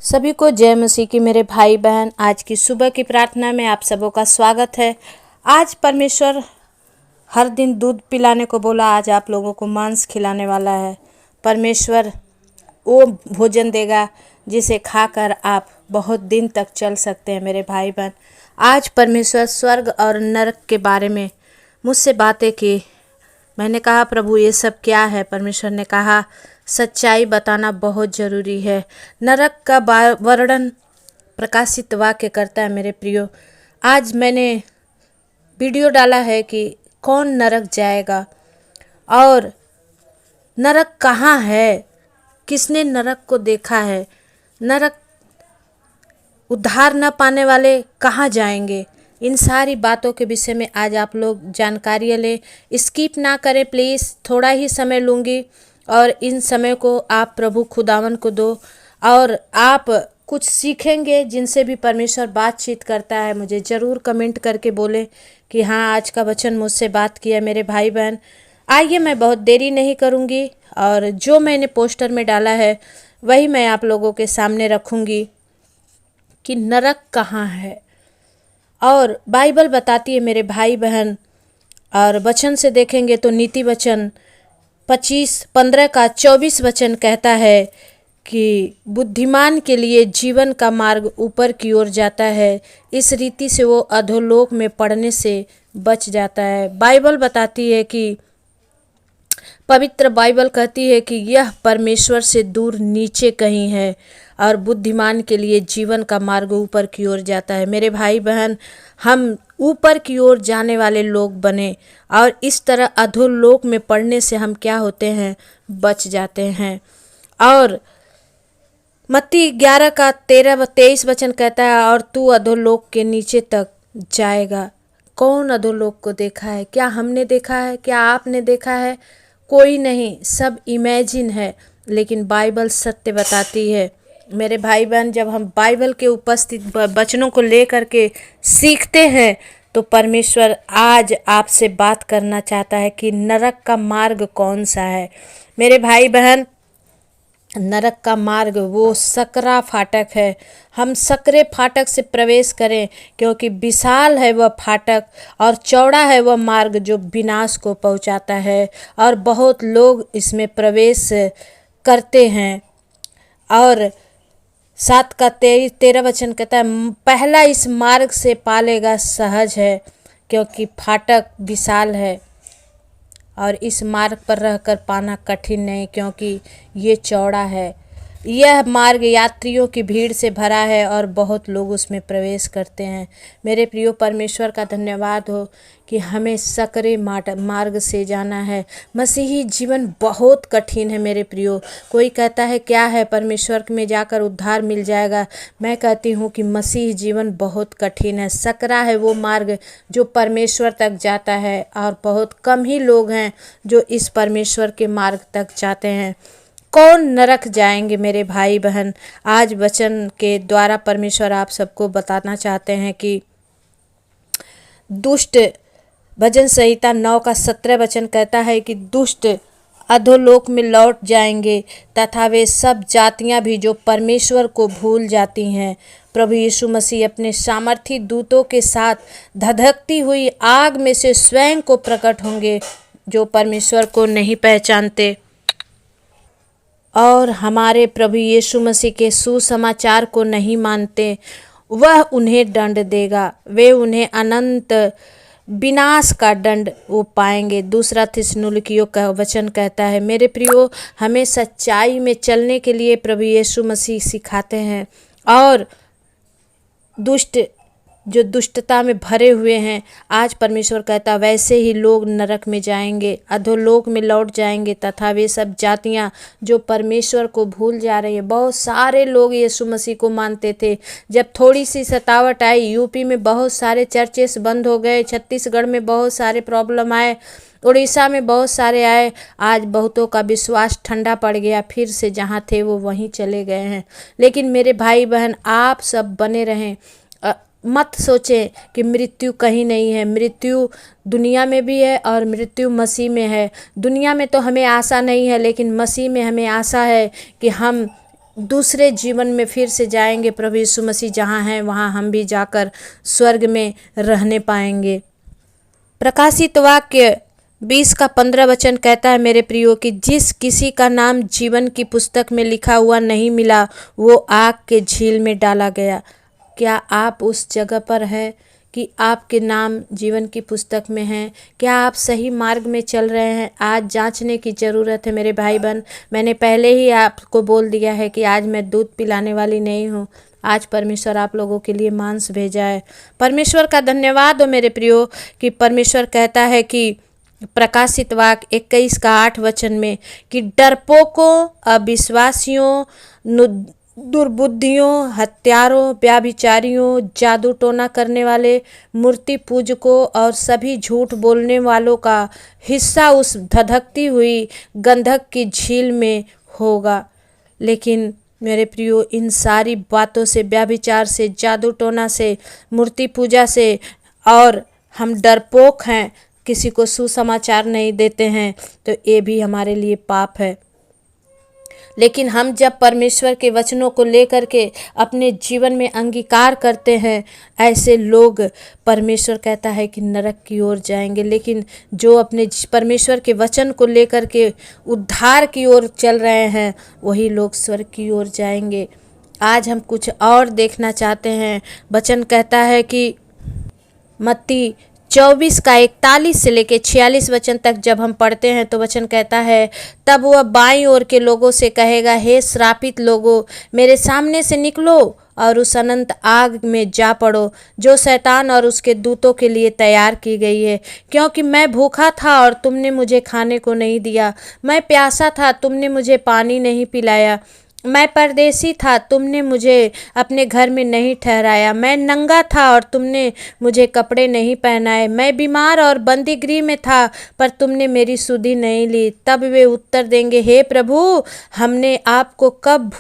सभी को जय मसीह की मेरे भाई बहन। आज की सुबह की प्रार्थना में आप सबों का स्वागत है। आज परमेश्वर हर दिन दूध पिलाने को बोला, आज आप लोगों को मांस खिलाने वाला है। परमेश्वर वो भोजन देगा जिसे खाकर आप बहुत दिन तक चल सकते हैं मेरे भाई बहन। आज परमेश्वर स्वर्ग और नरक के बारे में मुझसे बातें की। मैंने कहा प्रभु ये सब क्या है। परमेश्वर ने कहा सच्चाई बताना बहुत ज़रूरी है। नरक का वर्णन प्रकाशित वाक्य करता है मेरे प्रियो। आज मैंने वीडियो डाला है कि कौन नरक जाएगा और नरक कहाँ है, किसने नरक को देखा है, नरक उद्धार न पाने वाले कहाँ जाएंगे। इन सारी बातों के विषय में आज आप लोग जानकारी लें। स्किप ना करें प्लीज़, थोड़ा ही समय लूँगी और इन समय को आप प्रभु खुदावन को दो और आप कुछ सीखेंगे जिनसे भी परमेश्वर बातचीत करता है। मुझे ज़रूर कमेंट करके बोलें कि हाँ आज का वचन मुझसे बात किया मेरे भाई बहन। आइए मैं बहुत देरी नहीं करूँगी और जो मैंने पोस्टर में डाला है वही मैं आप लोगों के सामने रखूँगी कि नरक कहाँ है। और बाइबल बताती है मेरे भाई बहन, और वचन से देखेंगे तो नीति वचन 15 का 24 वचन कहता है कि बुद्धिमान के लिए जीवन का मार्ग ऊपर की ओर जाता है, इस रीति से वो अधोलोक में पड़ने से बच जाता है। बाइबल बताती है कि पवित्र बाइबल कहती है कि यह परमेश्वर से दूर नीचे कहीं है और बुद्धिमान के लिए जीवन का मार्ग ऊपर की ओर जाता है। मेरे भाई बहन, हम ऊपर की ओर जाने वाले लोग बने और इस तरह अधोलोक में पड़ने से हम क्या होते हैं, बच जाते हैं। और मत्ती 11 का 13-23 वचन कहता है और तू अधोलोक के नीचे तक जाएगा। कौन अधोलोक को देखा है? क्या हमने देखा है? क्या आपने देखा है? कोई नहीं, सब इमेजिन है, लेकिन बाइबल सत्य बताती है। मेरे भाई बहन, जब हम बाइबल के उपस्थित वचनों को लेकर के सीखते हैं तो परमेश्वर आज आपसे बात करना चाहता है कि नरक का मार्ग कौन सा है। मेरे भाई बहन, नरक का मार्ग वो सकरा फाटक है। हम सकरे फाटक से प्रवेश करें क्योंकि विशाल है वह फाटक और चौड़ा है वह मार्ग जो विनाश को पहुंचाता है और बहुत लोग इसमें प्रवेश करते हैं। और 7 का 13 वचन कहता है पहला इस मार्ग से पालेगा सहज है क्योंकि फाटक विशाल है और इस मार्ग पर रहकर पाना कठिन नहीं क्योंकि ये चौड़ा है। यह मार्ग यात्रियों की भीड़ से भरा है और बहुत लोग उसमें प्रवेश करते हैं। मेरे प्रियो, परमेश्वर का धन्यवाद हो कि हमें सकरे मार्ग से जाना है। मसीही जीवन बहुत कठिन है मेरे प्रियो। कोई कहता है क्या है, परमेश्वर में जाकर उद्धार मिल जाएगा। मैं कहती हूँ कि मसीही जीवन बहुत कठिन है। सकरा है वो मार्ग जो परमेश्वर तक जाता है और बहुत कम ही लोग हैं जो इस परमेश्वर के मार्ग तक जाते हैं। कौन नरक जाएंगे मेरे भाई बहन? आज वचन के द्वारा परमेश्वर आप सबको बताना चाहते हैं कि दुष्ट, भजन संहिता 9 का 17 वचन कहता है कि दुष्ट अधोलोक में लौट जाएंगे तथा वे सब जातियां भी जो परमेश्वर को भूल जाती हैं। प्रभु यीशु मसीह अपने सामर्थी दूतों के साथ धधकती हुई आग में से स्वयं को प्रकट होंगे जो परमेश्वर को नहीं पहचानते और हमारे प्रभु यीशु मसीह के सुसमाचार को नहीं मानते। वह उन्हें दंड देगा, वे उन्हें अनंत विनाश का दंड वो पाएंगे। 2 थिस्सलुनीकियों का वचन कहता है। मेरे प्रियो, हमें सच्चाई में चलने के लिए प्रभु यीशु मसीह सिखाते हैं और दुष्ट जो दुष्टता में भरे हुए हैं, आज परमेश्वर कहता वैसे ही लोग नरक में जाएंगे, अधोलोक में लौट जाएंगे तथा वे सब जातियां जो परमेश्वर को भूल जा रही है। बहुत सारे लोग यीशु मसीह को मानते थे। जब थोड़ी सी सतावट आई, यूपी में बहुत सारे चर्चेस बंद हो गए, छत्तीसगढ़ में बहुत सारे प्रॉब्लम आए, उड़ीसा में बहुत सारे आए। आज बहुतों का विश्वास ठंडा पड़ गया, फिर से जहाँ थे वो वहीं चले गए हैं। लेकिन मेरे भाई बहन, आप सब बने रहें। मत सोचें कि मृत्यु कहीं नहीं है। मृत्यु दुनिया में भी है और मृत्यु मसीह में है। दुनिया में तो हमें आशा नहीं है, लेकिन मसीह में हमें आशा है कि हम दूसरे जीवन में फिर से जाएंगे। प्रभु यीशु मसीह जहाँ हैं वहाँ हम भी जाकर स्वर्ग में रहने पाएंगे। प्रकाशित वाक्य 20 का 15 वचन कहता है मेरे प्रियो कि जिस किसी का नाम जीवन की पुस्तक में लिखा हुआ नहीं मिला वो आग के झील में डाला गया। क्या आप उस जगह पर हैं कि आपके नाम जीवन की पुस्तक में हैं? क्या आप सही मार्ग में चल रहे हैं? आज जांचने की ज़रूरत है मेरे भाई बहन। मैंने पहले ही आपको बोल दिया है कि आज मैं दूध पिलाने वाली नहीं हूँ। आज परमेश्वर आप लोगों के लिए मांस भेजा है। परमेश्वर का धन्यवाद हो मेरे प्रियो कि परमेश्वर कहता है कि प्रकाशित वाक्य 21 का 8 वचन में कि डरपोकों, अविश्वासियों, दुर्बुद्धियों, हत्यारों, व्याभिचारियों, जादू टोना करने वाले, मूर्ति पूजकों और सभी झूठ बोलने वालों का हिस्सा उस धधकती हुई गंधक की झील में होगा। लेकिन मेरे प्रियो, इन सारी बातों से, व्याभिचार से, जादू टोना से, मूर्ति पूजा से, और हम डरपोक हैं, किसी को सुसमाचार नहीं देते हैं, तो ये भी हमारे लिए पाप है। लेकिन हम जब परमेश्वर के वचनों को लेकर के अपने जीवन में अंगीकार करते हैं, ऐसे लोग परमेश्वर कहता है कि नरक की ओर जाएंगे। लेकिन जो अपने परमेश्वर के वचन को लेकर के उद्धार की ओर चल रहे हैं, वही लोग स्वर्ग की ओर जाएंगे। आज हम कुछ और देखना चाहते हैं। वचन कहता है कि मत्ती 24 का 41 से लेके 46 वचन तक जब हम पढ़ते हैं तो वचन कहता है, तब वह बाईं ओर के लोगों से कहेगा, हे श्रापित लोगों, मेरे सामने से निकलो और उस अनंत आग में जा पड़ो जो शैतान और उसके दूतों के लिए तैयार की गई है। क्योंकि मैं भूखा था और तुमने मुझे खाने को नहीं दिया, मैं प्यासा था, तुमने मुझे पानी नहीं पिलाया, मैं परदेसी था, तुमने मुझे अपने घर में नहीं ठहराया, मैं नंगा था और तुमने मुझे कपड़े नहीं पहनाए, मैं बीमार और बंदी गृह में था पर तुमने मेरी सुधि नहीं ली। तब वे उत्तर देंगे, हे प्रभु, हमने आपको कब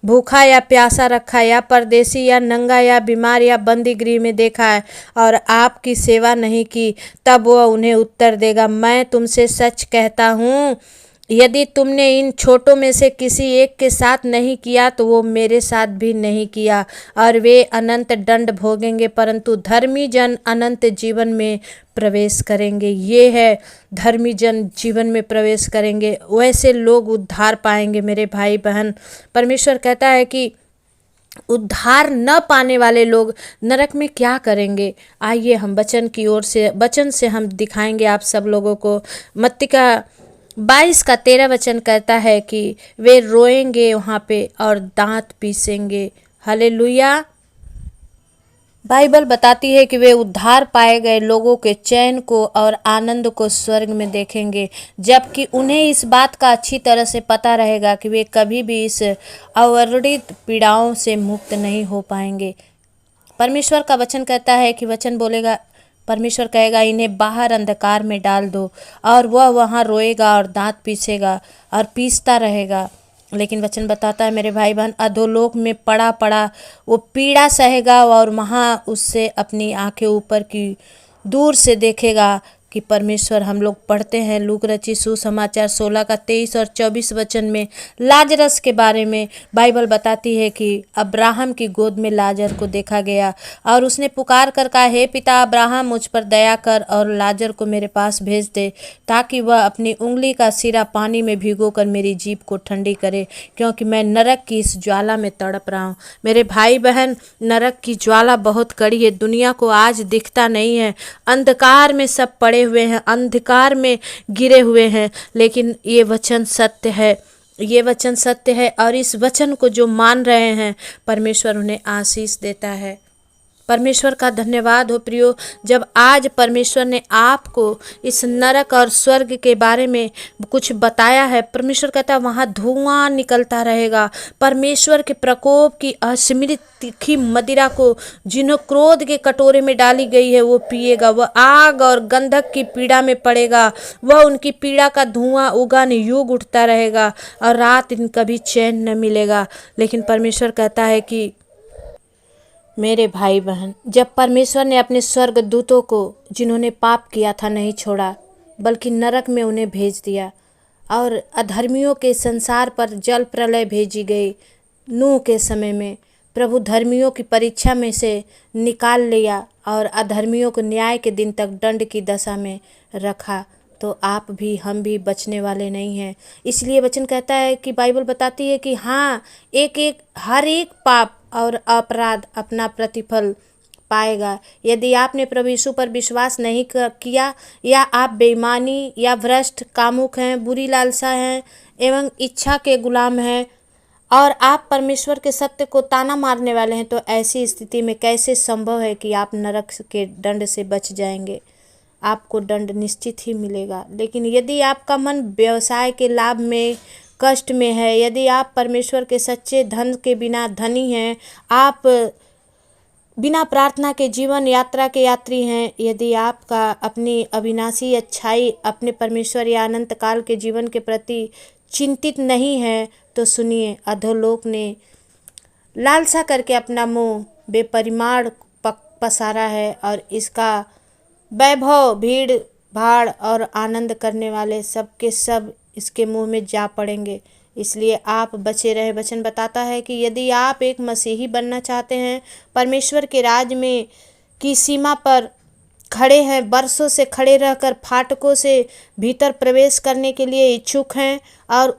भूखा या प्यासा रखा, या परदेसी या नंगा या बीमार या बंदी गृह में देखा है और आपकी सेवा नहीं की। तब वह उन्हें उत्तर देगा, मैं तुमसे सच कहता हूँ, यदि तुमने इन छोटों में से किसी एक के साथ नहीं किया तो वो मेरे साथ भी नहीं किया। और वे अनंत दंड भोगेंगे, परंतु धर्मी जन अनंत जीवन में प्रवेश करेंगे। ये है, धर्मी जन जीवन में प्रवेश करेंगे, वैसे लोग उद्धार पाएंगे मेरे भाई बहन। परमेश्वर कहता है कि उद्धार न पाने वाले लोग नरक में क्या करेंगे। आइए हम वचन से हम दिखाएंगे आप सब लोगों को। मत्ती का 22 का 13 वचन कहता है कि वे रोएंगे वहाँ पे और दांत पीसेंगे। हालेलुया। बाइबल बताती है कि वे उद्धार पाए गए लोगों के चैन को और आनंद को स्वर्ग में देखेंगे, जबकि उन्हें इस बात का अच्छी तरह से पता रहेगा कि वे कभी भी इस अवर्णित पीड़ाओं से मुक्त नहीं हो पाएंगे। परमेश्वर का वचन कहता है कि वचन बोलेगा, परमेश्वर कहेगा, इन्हें बाहर अंधकार में डाल दो, और वह वहाँ रोएगा और दांत पीसेगा और पीसता रहेगा। लेकिन वचन बताता है मेरे भाई बहन, अधोलोक में पड़ा पड़ा वो पीड़ा सहेगा और वहाँ उससे अपनी आंखें ऊपर की दूर से देखेगा कि परमेश्वर, हम लोग पढ़ते हैं लूक रचित सुसमाचार 16 का 23 और 24 वचन में लाजरस के बारे में बाइबल बताती है कि अब्राहम की गोद में लाजर को देखा गया और उसने पुकार कर कहा, हे पिता अब्राहम, मुझ पर दया कर और लाजर को मेरे पास भेज दे, ताकि वह अपनी उंगली का सिरा पानी में भिगोकर मेरी जीभ को ठंडी करे, क्योंकि मैं नरक की इस ज्वाला में तड़प रहा हूँ। मेरे भाई बहन, नरक की ज्वाला बहुत कड़ी है, दुनिया को आज दिखता नहीं है, अंधकार में सब पड़े हुए हैं, अंधकार में गिरे हुए हैं। लेकिन ये वचन सत्य है, ये वचन सत्य है, और इस वचन को जो मान रहे हैं परमेश्वर उन्हें आशीष देता है। परमेश्वर का धन्यवाद हो प्रियो, जब आज परमेश्वर ने आपको इस नरक और स्वर्ग के बारे में कुछ बताया है। परमेश्वर कहता है वहाँ धुआं निकलता रहेगा, परमेश्वर के प्रकोप की असीमित तीखी मदिरा को जिन्हों क्रोध के कटोरे में डाली गई है वो पिएगा, वह आग और गंधक की पीड़ा में पड़ेगा, वह उनकी पीड़ा का धुआं उगन युग उठता रहेगा और रात दिन कभी चैन न मिलेगा। लेकिन परमेश्वर कहता है कि मेरे भाई बहन, जब परमेश्वर ने अपने स्वर्ग दूतों को जिन्होंने पाप किया था नहीं छोड़ा, बल्कि नरक में उन्हें भेज दिया, और अधर्मियों के संसार पर जल प्रलय भेजी गई। नूह के समय में प्रभु धर्मियों की परीक्षा में से निकाल लिया और अधर्मियों को न्याय के दिन तक दंड की दशा में रखा। तो आप भी हम भी बचने वाले नहीं हैं। इसलिए वचन कहता है कि बाइबल बताती है कि हाँ, हर एक पाप और अपराध अपना प्रतिफल पाएगा। यदि आपने प्रभु यीशु पर विश्वास नहीं किया, या आप बेईमानी या भ्रष्ट, कामुक हैं, बुरी लालसा हैं एवं इच्छा के गुलाम हैं, और आप परमेश्वर के सत्य को ताना मारने वाले हैं, तो ऐसी स्थिति में कैसे संभव है कि आप नरक के दंड से बच जाएंगे। आपको दंड निश्चित ही मिलेगा। लेकिन यदि आपका मन व्यवसाय के लाभ में, कष्ट में है, यदि आप परमेश्वर के सच्चे धन के बिना धनी हैं, आप बिना प्रार्थना के जीवन यात्रा के यात्री हैं, यदि आपका अपनी अविनाशी अच्छाई अपने परमेश्वर या अनंत काल के जीवन के प्रति चिंतित नहीं है, तो सुनिए, अधोलोक ने लालसा करके अपना मुंह बेपरिमाण पसारा है, और इसका वैभव, भीड़ भाड़ और आनंद करने वाले सबके सब इसके मुंह में जा पड़ेंगे। इसलिए आप बचे रहे। वचन बताता है कि यदि आप एक मसीही बनना चाहते हैं, परमेश्वर के राज में की सीमा पर खड़े हैं, बरसों से खड़े रहकर फाटकों से भीतर प्रवेश करने के लिए इच्छुक हैं और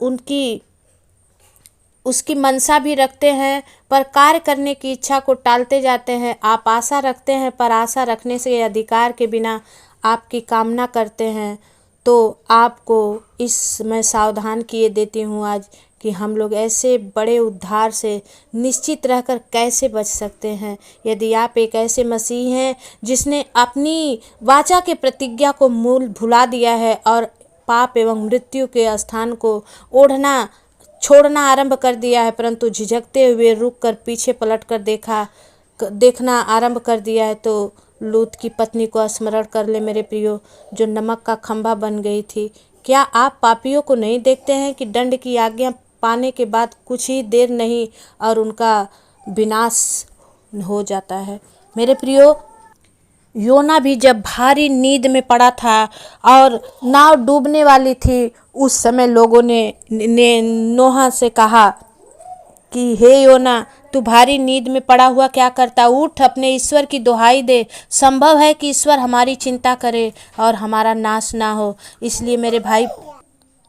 उसकी मनसा भी रखते हैं, पर कार्य करने की इच्छा को टालते जाते हैं। आप आशा रखते हैं, पर आशा रखने से अधिकार के बिना आपकी कामना करते हैं, तो आपको इस मैं सावधान किए देती हूँ आज कि हम लोग ऐसे बड़े उद्धार से निश्चित रहकर कैसे बच सकते हैं। यदि आप एक ऐसे मसीह हैं जिसने अपनी वाचा के प्रतिज्ञा को मूल भुला दिया है और पाप एवं मृत्यु के स्थान को ओढ़ना छोड़ना आरंभ कर दिया है, परंतु झिझकते हुए रुक कर पीछे पलट कर देखना आरंभ कर दिया है, तो लूत की पत्नी को स्मरण कर ले मेरे प्रियो, जो नमक का खंभा बन गई थी। क्या आप पापियों को नहीं देखते हैं कि दंड की आज्ञा पाने के बाद कुछ ही देर नहीं और उनका विनाश हो जाता है। मेरे प्रियो, योना भी जब भारी नींद में पड़ा था और नाव डूबने वाली थी, उस समय लोगों ने नोहा से कहा कि हे योना, तू भारी नींद में पड़ा हुआ क्या करता, उठ, अपने ईश्वर की दुहाई दे। संभव है कि ईश्वर हमारी चिंता करे और हमारा नाश ना हो। इसलिए मेरे भाई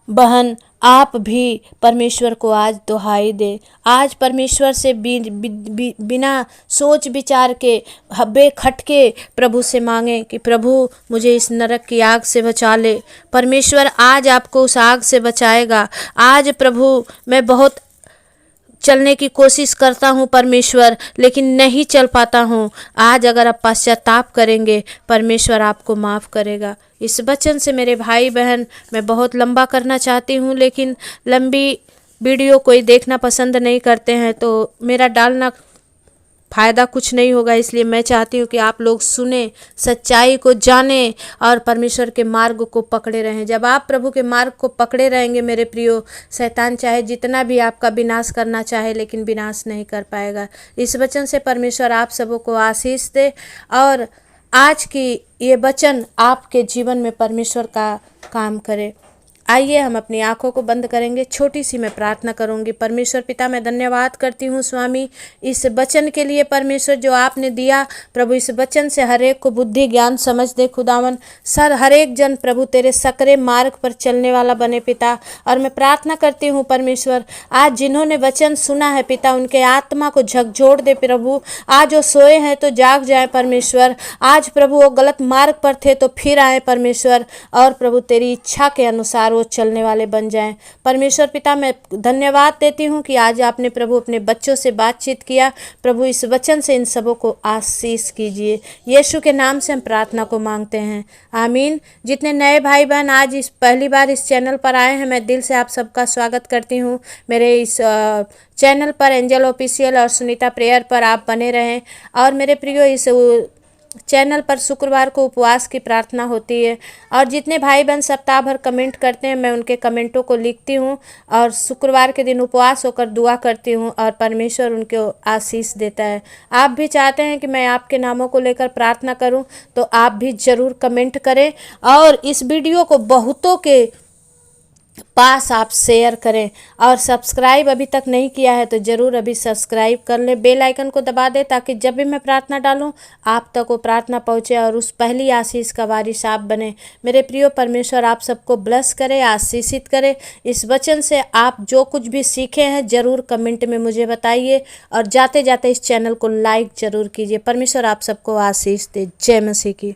बहन, आप भी परमेश्वर को आज दुहाई दे। आज परमेश्वर से बिना सोच विचार के बेखटके प्रभु से मांगे कि प्रभु मुझे इस नरक की आग से बचा ले। परमेश्वर आज आपको उस आग से बचाएगा। आज प्रभु, मैं बहुत चलने की कोशिश करता हूँ परमेश्वर, लेकिन नहीं चल पाता हूँ। आज अगर आप पश्चाताप करेंगे, परमेश्वर आपको माफ़ करेगा। इस वचन से मेरे भाई बहन, मैं बहुत लंबा करना चाहती हूँ, लेकिन लंबी वीडियो कोई देखना पसंद नहीं करते हैं, तो मेरा डालना फ़ायदा कुछ नहीं होगा। इसलिए मैं चाहती हूँ कि आप लोग सुने, सच्चाई को जानें और परमेश्वर के मार्ग को पकड़े रहें। जब आप प्रभु के मार्ग को पकड़े रहेंगे मेरे प्रियो, शैतान चाहे जितना भी आपका विनाश करना चाहे, लेकिन विनाश नहीं कर पाएगा। इस वचन से परमेश्वर आप सबों को आशीष दे और आज की ये वचन आपके जीवन में परमेश्वर का काम करे। आइए हम अपनी आंखों को बंद करेंगे। छोटी सी मैं प्रार्थना करूंगी। परमेश्वर पिता, मैं धन्यवाद करती हूँ स्वामी इस वचन के लिए, परमेश्वर जो आपने दिया प्रभु। इस वचन से हर एक को बुद्धि ज्ञान समझ दे खुदावन। सर हर एक जन प्रभु तेरे सकरे मार्ग पर चलने वाला बने पिता। और मैं प्रार्थना करती हूँ परमेश्वर, आज जिन्होंने वचन सुना है पिता, उनके आत्मा को झकझोर दे प्रभु। आज वो सोए हैं तो जाग जाए परमेश्वर। आज प्रभु वो गलत मार्ग पर थे तो फिर आए परमेश्वर, और प्रभु तेरी इच्छा के अनुसार वो चलने वाले बन जाएं। परमेश्वर पिता, मैं धन्यवाद देती हूँ कि आज आपने प्रभु अपने बच्चों से बातचीत किया। प्रभु इस वचन से इन सबों को आशीष कीजिए। यीशु के नाम से हम प्रार्थना को मांगते हैं, आमीन। जितने नए भाई बहन आज इस पहली बार इस चैनल पर आए हैं, मैं दिल से आप सबका स्वागत करती हूँ। मेरे इस चैनल पर एंजल ऑफिशियल और सुनीता प्रेयर पर आप बने रहें। और मेरे प्रियो, इस चैनल पर शुक्रवार को उपवास की प्रार्थना होती है, और जितने भाई बहन सप्ताह भर कमेंट करते हैं, मैं उनके कमेंटों को लिखती हूँ और शुक्रवार के दिन उपवास होकर दुआ करती हूँ, और परमेश्वर उनको आशीष देता है। आप भी चाहते हैं कि मैं आपके नामों को लेकर प्रार्थना करूँ, तो आप भी ज़रूर कमेंट करें और इस वीडियो को बहुतों के पास आप शेयर करें। और सब्सक्राइब अभी तक नहीं किया है तो ज़रूर अभी सब्सक्राइब कर लें, बेल आइकन को दबा दें ताकि जब भी मैं प्रार्थना डालूं आप तक वो प्रार्थना पहुंचे और उस पहली आशीष का वारिस आप बने। मेरे प्रिय परमेश्वर आप सबको ब्लेस करे, आशीषित करे। इस वचन से आप जो कुछ भी सीखे हैं ज़रूर कमेंट में मुझे बताइए, और जाते जाते इस चैनल को लाइक ज़रूर कीजिए। परमेश्वर आप सबको आशीष दे। जय मसीह की।